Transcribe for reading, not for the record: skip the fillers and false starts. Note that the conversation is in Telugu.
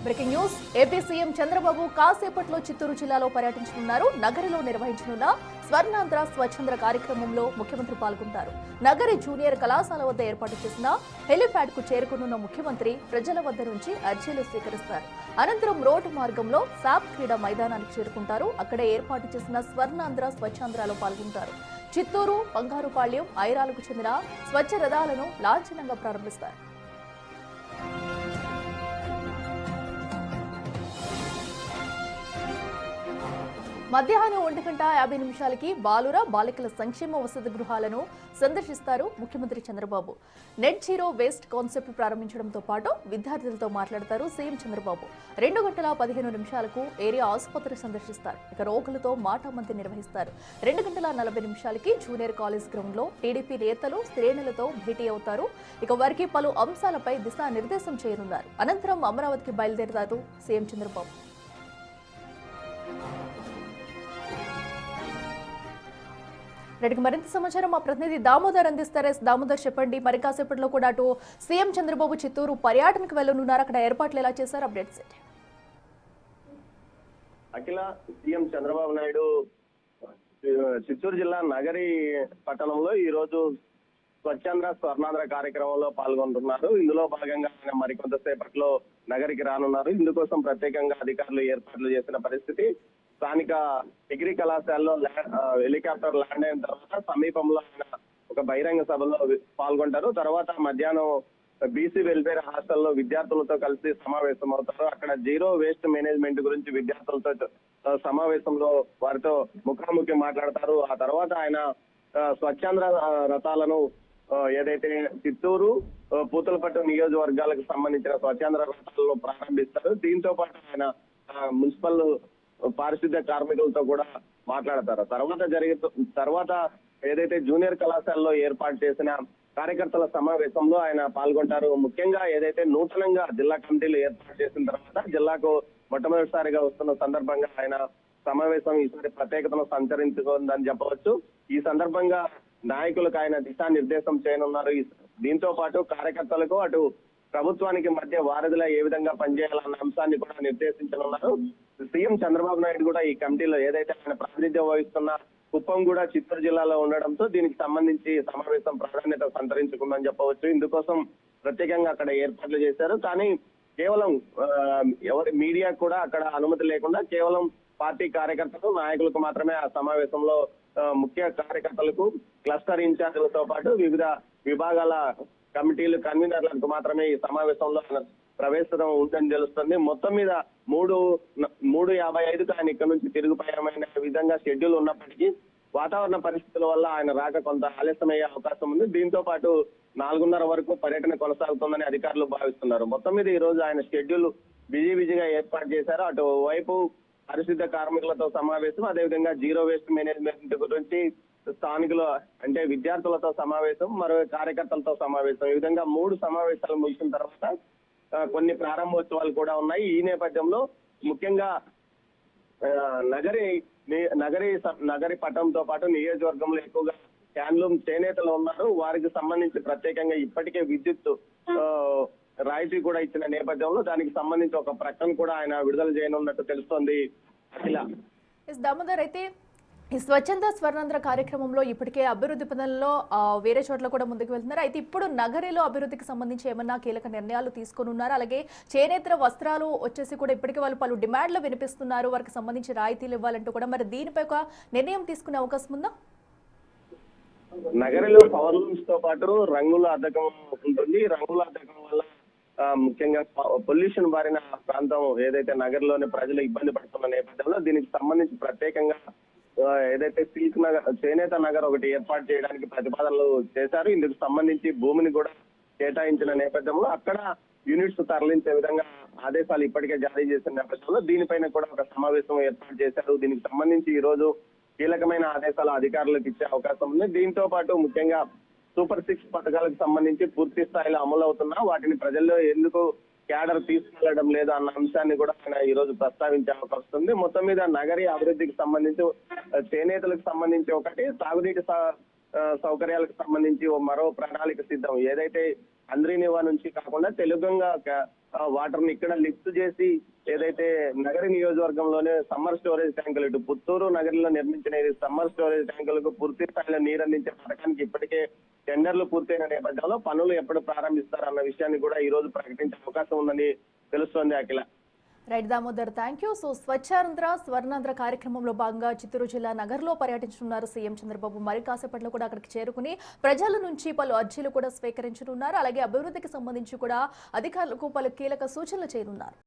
Breaking news. AP CM Chandrababu కాసేపట్లో చిత్తూరు జిల్లాలో పర్యటించనున్నారు. నగరిలో నిర్వహించనున్న స్వర్ణాంధ్ర స్వచ్ఛంద్ర కార్యక్రమంలో ముఖ్యమంత్రి పాల్గొంటారు. నగరి జూనియర్ కళాశాల వద్ద ఏర్పాటు చేసిన హెలిప్యాడ్ కు చేరుకున్న ముఖ్యమంత్రి ప్రజల వద్ద నుంచి అర్జీలు స్వీకరిస్తారు. అనంతరం రోడ్డు మార్గంలో సాప్ క్రీడా మైదానానికి చేరుకుంటారు. అక్కడే ఏర్పాటు చేసిన స్వర్ణాంధ్ర స్వచ్ఛాంధ్రలో పాల్గొంటారు. చిత్తూరు, బంగారుపాళ్యం, ఐరాలకు చెందిన స్వచ్ఛ రథాలను లాంఛనంగా ప్రారంభిస్తారు. మధ్యాహ్నం 1:50 బాలుర బాలికల సంక్షేమ వసతి గృహాలను సందర్శిస్తారు ముఖ్యమంత్రి Chandrababu. Net zero waste concept ప్రారంభించడంతో పాటు విద్యార్థులతో మాట్లాడతారు సీఎం చంద్రబాబు. 2:15 ఏరియా ఆసుపత్రి సందర్శిస్తారు. ఇక రోగులతో మాటామంతి నిర్వహిస్తారు. 2:40 జూనియర్ కాలేజ్ గ్రౌండ్ లో టీడీపీ నేతలు, శ్రేణులతో భేటీ అవుతారు. ఇక వారికి పలు అంశాలపై దిశానిర్దేశం చేయనున్నారు. అనంతరం అమరావతికి బయలుదేరతారు సీఎం చంద్రబాబు. రెడ్డికి మరింత సమాచారం మా ప్రతినిధి దామోదర్ అందిస్తారు. దామోదర్, చెప్పండి. మరి కాసేపట్లో కూడా అటు సీఎం చంద్రబాబు చిత్తూరు పర్యటనకు వెళ్లనున్నారు. అక్కడ ఏర్పాట్లు ఎలా చేశారు? అప్డేట్స్. అఖిల, సీఎం చంద్రబాబు నాయుడు చిత్తూరు జిల్లా నగరి పట్టణంలో ఈ రోజు స్వచ్ఛాంధ్ర స్వర్ణాంధ్ర కార్యక్రమంలో పాల్గొంటున్నారు. ఇందులో భాగంగా ఆయన మరికొంతసేపట్లో నగరికి రానున్నారు. ఇందుకోసం ప్రత్యేకంగా అధికారులు ఏర్పాట్లు చేసిన పరిస్థితి. స్థానిక డిగ్రీ కళాశాలలో హెలికాప్టర్ ల్యాండ్ అయిన తర్వాత సమీపంలో ఆయన ఒక బహిరంగ సభలో పాల్గొంటారు. తర్వాత మధ్యాహ్నం బీసీ వెల్ఫేర్ హాస్టల్లో విద్యార్థులతో కలిసి సమావేశం అవుతారు. అక్కడ జీరో వేస్ట్ మేనేజ్మెంట్ గురించి విద్యార్థులతో సమావేశంలో వారితో ముఖాముఖి మాట్లాడతారు. ఆ తర్వాత ఆయన స్వచ్ఛాంధ్ర రథాలను ఏదైతే చిత్తూరు, పూతలపట్టు నియోజకవర్గాలకు సంబంధించిన స్వచ్ఛాంధ్ర రథాలను ప్రారంభిస్తారు. దీంతో పాటు ఆయన మున్సిపల్ పారిశుద్ధ్య కార్మికులతో కూడా మాట్లాడతారు. తర్వాత ఏదైతే జూనియర్ కళాశాలలో ఏర్పాటు చేసిన కార్యకర్తల సమావేశంలో ఆయన పాల్గొంటారు. ముఖ్యంగా ఏదైతే నూతనంగా జిల్లా కమిటీలు ఏర్పాటు చేసిన తర్వాత జిల్లాకు మొట్టమొదటిసారిగా వస్తున్న సందర్భంగా ఆయన సమావేశం ఈసారి ప్రత్యేకతను సంచరించుకుందని చెప్పవచ్చు. ఈ సందర్భంగా నాయకులకు ఆయన దిశానిర్దేశం చేయనున్నారు. దీంతో పాటు కార్యకర్తలకు అటు ప్రభుత్వానికి మధ్య వారధిలా ఏ విధంగా పనిచేయాలన్న అంశాన్ని కూడా నిర్దేశించనున్నారు. సీఎం చంద్రబాబు నాయుడు కూడా ఈ కమిటీలో ఏదైతే ఆయన ప్రాతినిధ్యం వహిస్తున్న కుప్పం కూడా చిత్తూరు జిల్లాలో ఉండడంతో దీనికి సంబంధించి సమావేశం ప్రాధాన్యత సంతరించుకుందని చెప్పవచ్చు. ఇందుకోసం ప్రత్యేకంగా అక్కడ ఏర్పాట్లు చేశారు. కానీ కేవలం ఎవరి మీడియా కూడా అక్కడ అనుమతి లేకుండా కేవలం పార్టీ కార్యకర్తలు, నాయకులకు మాత్రమే ఆ సమావేశంలో ముఖ్య కార్యకర్తలకు, క్లస్టర్ ఇన్ఛార్జీలతో పాటు వివిధ విభాగాల కమిటీలు, కన్వీనర్లకు మాత్రమే ఈ సమావేశంలో ప్రవేశం ఉందని తెలుస్తుంది. మొత్తం మీద 3:55 ఆయన ఇక్కడ నుంచి తిరుగుపయనమైన విధంగా షెడ్యూల్ ఉన్నప్పటికీ వాతావరణ పరిస్థితుల వల్ల ఆయన రాక కొంత ఆలస్యమయ్యే అవకాశం ఉంది. దీంతో పాటు 4:30 వరకు పర్యటన కొనసాగుతుందని అధికారులు భావిస్తున్నారు. మొత్తం మీద ఈ రోజు ఆయన షెడ్యూల్ బిజీగా ఏర్పాటు చేశారు. అటు వైపు పారిశుద్ధ్య కార్మికులతో సమావేశం, అదేవిధంగా జీరో వేస్ట్ మేనేజ్మెంట్ గురించి స్థానికులు అంటే విద్యార్థులతో సమావేశం, మరో కార్యకర్తలతో సమావేశం, ఈ విధంగా 3 సమావేశాలు ముగిసిన తర్వాత కొన్ని ప్రారంభోత్సవాలు కూడా ఉన్నాయి. ఈ నేపథ్యంలో ముఖ్యంగా నగరి పట్టణంతో పాటు నియోజకవర్గంలో ఎక్కువగా హ్యాండ్లూమ్ చేనేతలు ఉన్నారు. వారికి సంబంధించి ప్రత్యేకంగా ఇప్పటికే విద్యుత్ రాయితీ కూడా ఇచ్చిన నేపథ్యంలో దానికి సంబంధించి ఒక ప్రకటన కూడా ఆయన విడుదల చేయనున్నట్టు తెలుస్తోంది. అఖిల, దామోదర్, అయితే ఈ స్వచ్ఛంద స్వర్ణాంధ్ర కార్యక్రమంలో ఇప్పటికే అభివృద్ధి పనుల్లో వేరే చోట్ల కూడా ముందుకు వెళ్తున్నారు. అయితే ఇప్పుడు నగరిలో అభివృద్ధికి సంబంధించి ఏమన్నా కీలక నిర్ణయాలు తీసుకొని ఉన్నారు? అలాగే చేనేత వస్త్రాలు వచ్చేసి కూడా ఇప్పటికే వాళ్ళు పలు డిమాండ్లు వినిపిస్తున్నారు, వారికి సంబంధించి రాయితీలు ఇవ్వాలంటూ కూడా. మరి దీనిపై ఒక నిర్ణయం తీసుకునే అవకాశం ఉందా? నగరిలో పవర్ లూమ్స్ తో పాటు రంగుల అద్దకం ఉంటుంది. రంగుల అద్దకం వల్ల ముఖ్యంగా పొల్యూషన్ బారిన ప్రాంతం ఏదైతే నగరంలోని ప్రజలు ఇబ్బంది పడుతున్న నేపథ్యంలో దీనికి సంబంధించి ప్రత్యేకంగా ఏదైతే సిల్క్ నగర్, చేనేత నగర్ ఒకటి ఏర్పాటు చేయడానికి ప్రతిపాదనలు చేశారు. ఇందుకు సంబంధించి భూమిని కూడా కేటాయించిన నేపథ్యంలో అక్కడ యూనిట్స్ తరలించే విధంగా ఆదేశాలు ఇప్పటికే జారీ చేసిన నేపథ్యంలో దీనిపైన కూడా ఒక సమావేశం ఏర్పాటు చేశారు. దీనికి సంబంధించి ఈ రోజు కీలకమైన ఆదేశాలు అధికారులకు ఇచ్చే అవకాశం ఉంది. దీంతో పాటు ముఖ్యంగా సూపర్ 6 పథకాలకు సంబంధించి పూర్తి స్థాయిలో అమలు అవుతున్నా వాటిని ప్రజల్లో ఎందుకు క్యాడర్ తీసుకెళ్లడం లేదు అన్న అంశాన్ని కూడా ఆయన ఈ రోజు ప్రస్తావించే అవకాశం ఉంది. మొత్తం మీద నగరీ అభివృద్ధికి సంబంధించి చేనేతలకు సంబంధించి ఒకటి, తాగునీటి సౌకర్యాలకు సంబంధించి మరో ప్రణాళిక సిద్ధం. ఏదైతే అంద్రీనివా నుంచి కాకుండా వాటర్ ని ఇక్కడ లిఫ్ట్ చేసి ఏదైతే నగరి నియోజకవర్గంలోనే సమ్మర్ స్టోరేజ్ ట్యాంకులు ఇటు పుత్తూరు నగరిలో నిర్మించిన ఈ సమ్మర్ స్టోరేజ్ ట్యాంకులకు పూర్తి స్థాయిలో నీరు అందించే పథకానికి ఇప్పటికే టెండర్లు పూర్తయిన నేపథ్యంలో పనులు ఎప్పుడు ప్రారంభిస్తారన్న విషయాన్ని కూడా ఈ రోజు ప్రకటించే అవకాశం ఉందని తెలుస్తోంది Akhila. Right Damodar, thank you. So Swachhandhra Swarnandhra కార్యక్రమంలో భాగంగా చిత్తూరు జిల్లా నగర్లో పర్యటించనున్నారు సీఎం చంద్రబాబు. మరి కాసేపట్లో కూడా అక్కడికి చేరుకుని ప్రజల నుంచి పలు అర్జీలు కూడా స్వీకరించనున్నారు. అలాగే అభివృద్ధికి సంబంధించి కూడా అధికారులకు పలు కీలక సూచనలు చేయనున్నారు.